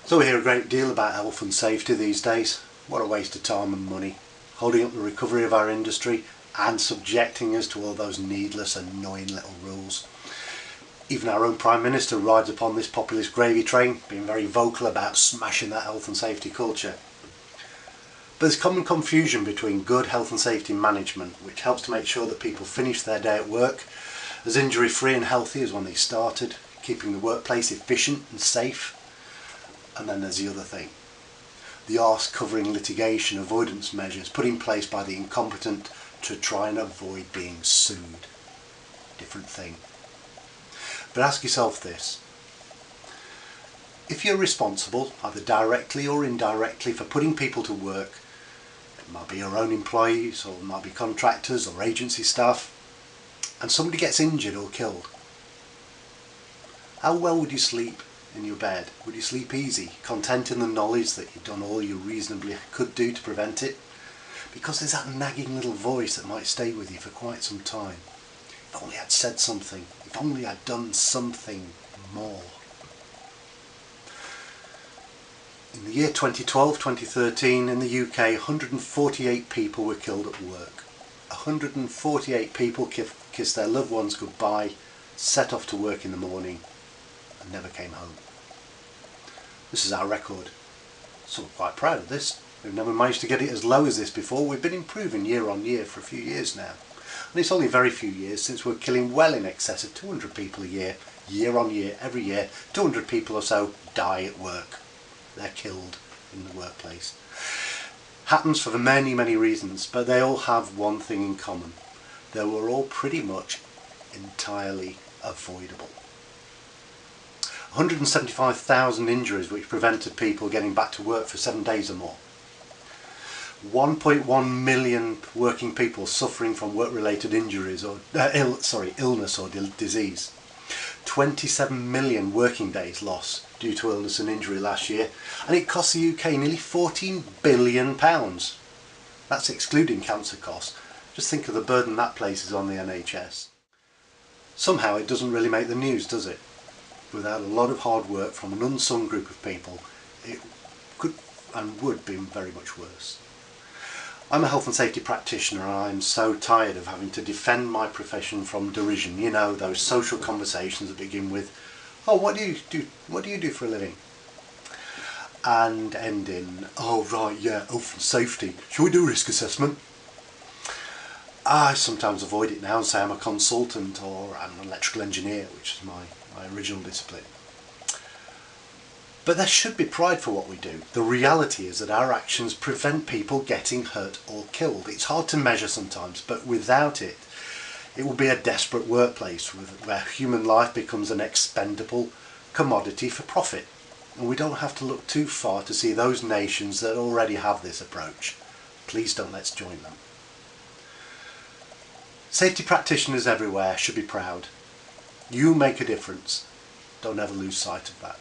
So we hear a great deal about health and safety these days. What a waste of time and money, holding up the recovery of our industry and subjecting us to all those needless, annoying little rules. Even our own Prime Minister rides upon this populist gravy train, being very vocal about smashing that health and safety culture. But there's common confusion between good health and safety management, which helps to make sure that people finish their day at work as injury free and healthy as when they started, keeping the workplace efficient and safe. And then there's the other thing, the arse covering litigation avoidance measures put in place by the incompetent to try and avoid being sued. Different thing. But ask yourself this: if you're responsible, either directly or indirectly, for putting people to work, it might be your own employees or it might be contractors or agency staff, and somebody gets injured or killed, how well would you sleep in your bed? Would you sleep easy, content in the knowledge that you've done all you reasonably could do to prevent it? Because there's that nagging little voice that might stay with you for quite some time. If only I'd said something, if only I'd done something more. In the year 2012-2013 in the UK, 148 people were killed at work. 148 people kissed their loved ones goodbye, set off to work in the morning and never came home. This is our record. So we're quite proud of this. We've never managed to get it as low as this before. We've been improving year on year for a few years now. And it's only a very few years since we're killing well in excess of 200 people a year, year on year, every year. 200 people or so die at work. They're killed in the workplace. Happens for many, many reasons, but they all have one thing in common. They were all pretty much entirely avoidable. 175,000 injuries which prevented people getting back to work for 7 days or more. 1.1 million working people suffering from work-related injuries or illness or disease. 27 million working days lost due to illness and injury last year, and it cost the UK nearly £14 billion. That's excluding cancer costs. Just think of the burden that places on the NHS. Somehow it doesn't really make the news, does it? Without a lot of hard work from an unsung group of people, it could and would be very much worse. I'm a health and safety practitioner and I'm so tired of having to defend my profession from derision. You know, those social conversations that begin with, "Oh, what do you do? What do you do for a living?" And end in, "Oh right, yeah, health and safety. Shall we do a risk assessment?" I sometimes avoid it now and say I'm a consultant or I'm an electrical engineer, which is my original discipline. But there should be pride for what we do. The reality is that our actions prevent people getting hurt or killed. It's hard to measure sometimes, but without it, it will be a desperate workplace where human life becomes an expendable commodity for profit. And we don't have to look too far to see those nations that already have this approach. Please don't let's join them. Safety practitioners everywhere should be proud. You make a difference. Don't ever lose sight of that.